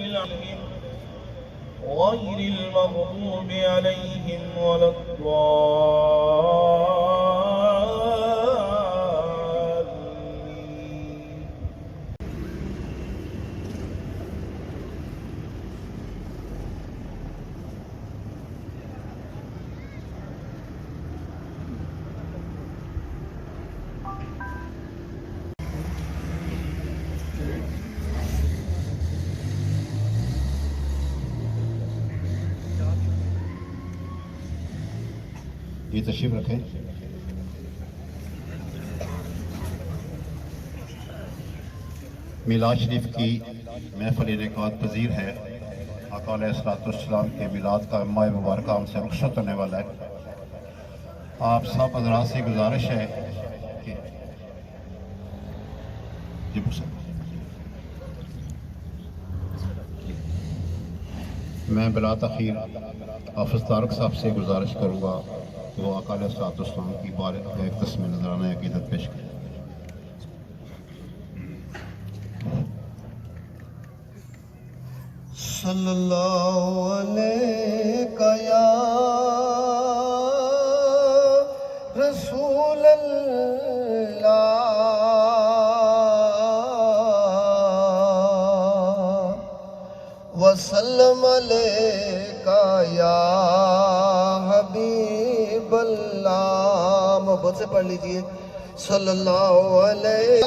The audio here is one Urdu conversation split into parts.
العالمين غير المغضوب عليهم ولا الضالين. یہ تشریف رکھیں. میلاد شریف کی محفل انعقاد پذیر ہے. آقا علیہ السلام کے میلاد کا ماہ مبارکہ ہم سے رخصت ہونے والا ہے. آپ سب حضرات سے گزارش ہے کہ میں بلا تاخیر حافظ طارق صاحب سے گزارش کروں گا کہ وہ آقا علیہ السلام کی بارک ایک قسم نذرانہ عقیدت پیش کریں. صلی اللہ علیہ یا رسول اللہ وسلم علیکہ یا حبیب اللہ. محبت سے پڑھ لیجئے صلی اللہ علیہ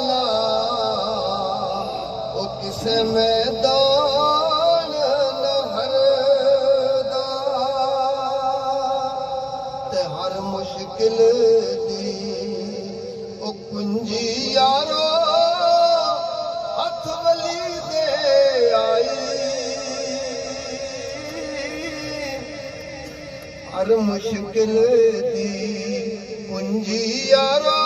او کسے میدان لہر دا تے ہر مشکل دی او کنجی یارو ہتھ ولی دے آئی. ہر مشکل دی کنجی یارو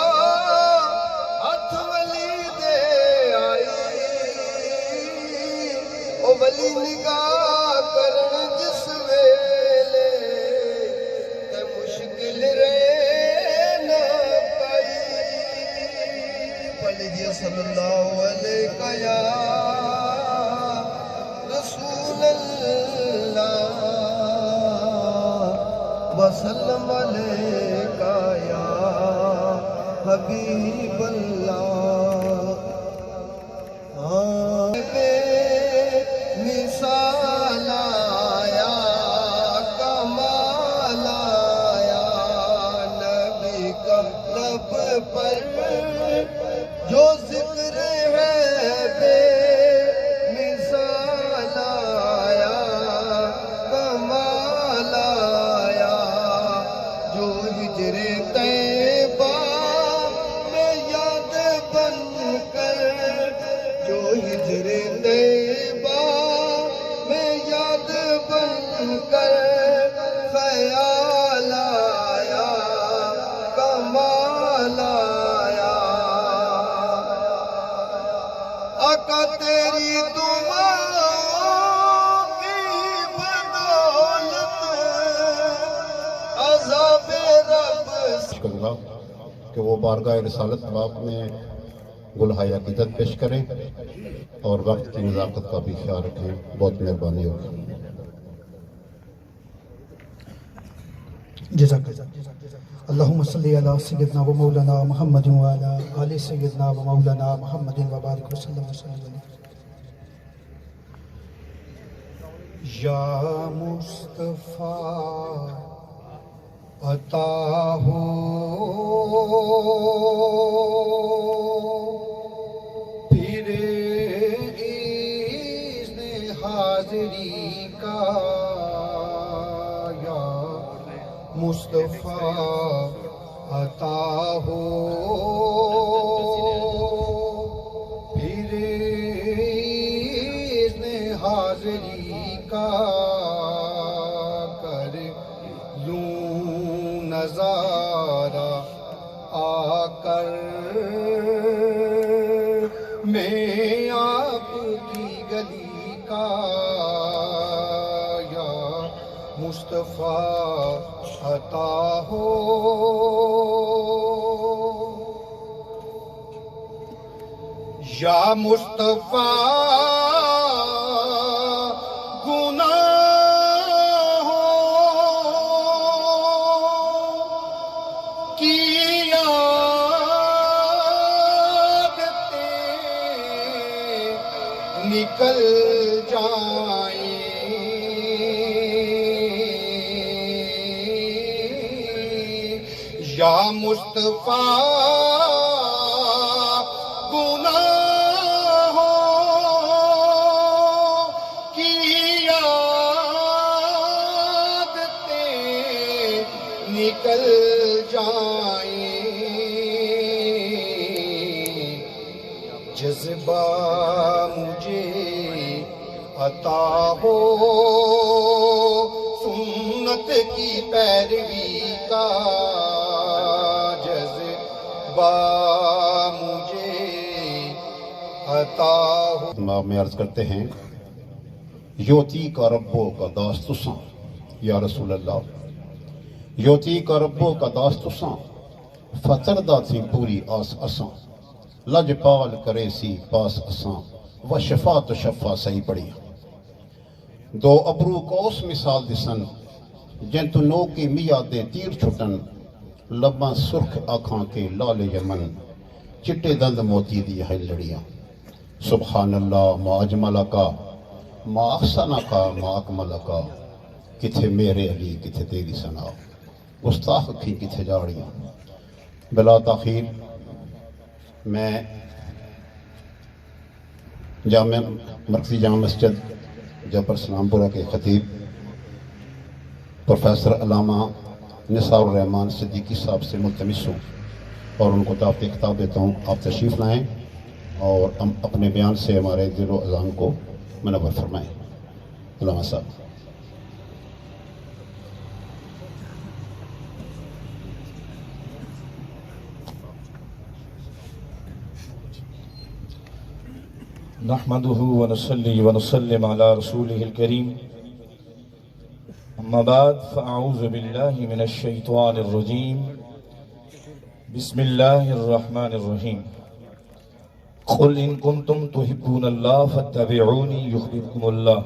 ہتھ ولی دے آئی. او ولی نگاہ کرن جس ویلے تے مشکل رہ نہ پائی. پڑھ لیجئے صلی اللہ علیہ یا رسول اللہ وسلم علیکہ یا حبیب اللہ. بے مثال آیا کمال آیا نبی کا لب پر جو ذکر ہے بے مثال آیا کمال آیا جو ہجر طیبہ میں یاد بن کر جو ہجر طیبہ میں یاد بن کر خیال آیا کمال آیا. آقا تیری دعاؤں کی بدولت عذاب رب کروں گا کہ وہ بارگاہ رسالت باب میں گلہائے عقیدت پیش کریں اور وقت کی نزاکت کا بھی خیال رکھیں. بہت مہربانی ہوگی. جزاک اللہم صلی علی سیدنا و مولانا محمد و علی آل سیدنا و مولانا محمد و بارک وسلم علیہ. یا مصطفیٰ عطا ہو پھر اذن حاضری کا. یا مصطفیٰ عطا ہو پھر اذن حاضری کا. کر لوں نظارہ آ کر میں آپ کی گلی کا. یا مصطفیٰ عطا ہو یا مصطفیٰ یا مصطفیٰ گناہوں کی عادتیں نکل جائیں، جذبہ مجھے عطا ہو سنت کی پیروی کا، جذبہ مجھے عطا ہو۔ جناب میں عرض کرتے ہیں یوتی کا ربو کا داستساں یا رسول اللہ، یوتی کا ربو کا داستساں فتردہ تھی پوری آس اساں، لج پال کرے سی پاس اساں و شفا تو شفا صحیح پڑی۔ دو ابرو کوس مثال دسن جن تو نو کی میاں دے تیر چھٹن، لباں سرخ آنکھاں کے لال یمن، چٹے دند موتی دی ہے لڑیاں۔ سبحان اللہ ما اجمل کا ما احسن کا ما اکمل کا، کتھے میرے علی کتھے تیری ثنا، گستاخ کی کتھے جاڑیاں۔ بلا تاخیر میں جامع مرکزی جامع مسجد جعفر سلام پورہ کے خطیب پروفیسر علامہ نثار الرحمن صدیقی صاحب سے ملتمس ہوں اور ان کو دعوت خطاب دیتا ہوں، آپ تشریف لائیں اور ہم اپنے بیان سے ہمارے دل و اذان کو منور فرمائیں۔ علامہ صاحب۔ نحمده ونصلي ونسلم على رسوله الكريم، اما بعد فاعوذ بالله من الشيطان الرجيم، بسم الله الرحمن الرحيم، قل ان كنتم تحبون الله فاتبعوني يحببكم الله،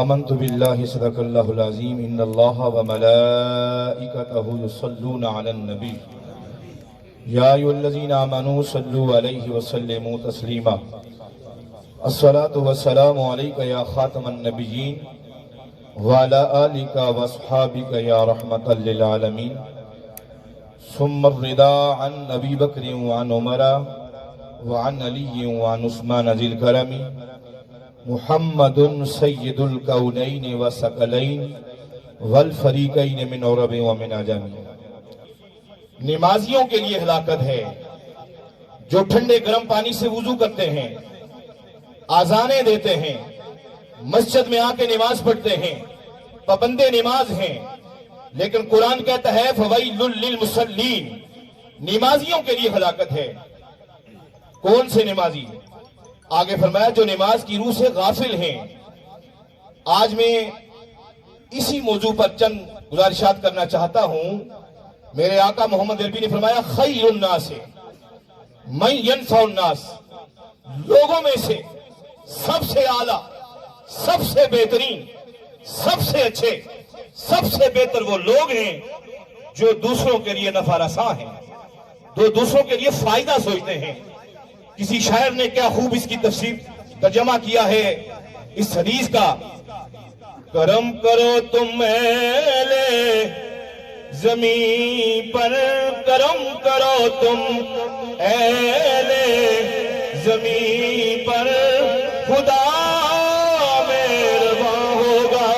آمنت بالله صدق الله العظيم، ان الله وملائكته يصلون على النبي یا ایھا الذین آمنوا صلوا علیہ وسلموا تسلیما، الصلاۃ والسلام علیک یا خاتم النبیین وعلی آلک واصحابک یا رحمۃ للعالمین، ثم الرضا عن ابی بکر وعن عمر وعن علی وعن عثمان ذی الکرم، محمد سید الکونین والثقلین والفریقین من عرب ومن عجم۔ نمازیوں کے لیے ہلاکت ہے جو ٹھنڈے گرم پانی سے وضو کرتے ہیں، آذانیں دیتے ہیں، مسجد میں آ کے نماز پڑھتے ہیں، پابند نماز ہیں، لیکن قرآن کہتا ہے فویل للمصلین، نمازیوں کے لیے ہلاکت ہے۔ کون سے نمازی؟ آگے فرمایا جو نماز کی روح سے غافل ہیں۔ آج میں اسی موضوع پر چند گزارشات کرنا چاہتا ہوں۔ میرے آقا محمد عربی نے فرمایا خیر الناس من ینفع الناس، لوگوں میں سے سب سے اعلیٰ، سب سے بہترین، سب سے اچھے، سب سے بہتر وہ لوگ ہیں جو دوسروں کے لیے نفع رساں ہیں، جو دوسروں کے لیے فائدہ سوچتے ہیں۔ کسی شاعر نے کیا خوب اس کی تفسیر ترجمہ کیا ہے اس حدیث کا، کرم کرو تم اہلِ زمین پر، کرم کرو تم اہل زمین پر، خدا مہرباں ہوگا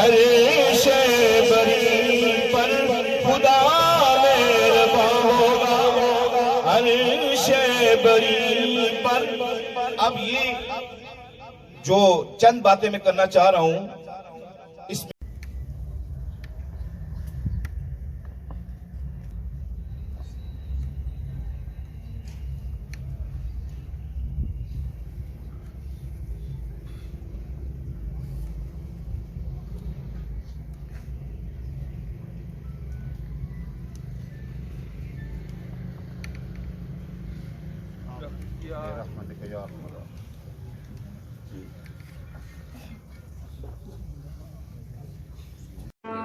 عرش بری پر، خدا مہرباں ہوگا عرش بری پر۔ اب یہ جو چند باتیں میں کرنا چاہ رہا ہوں، اس میں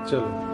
چلو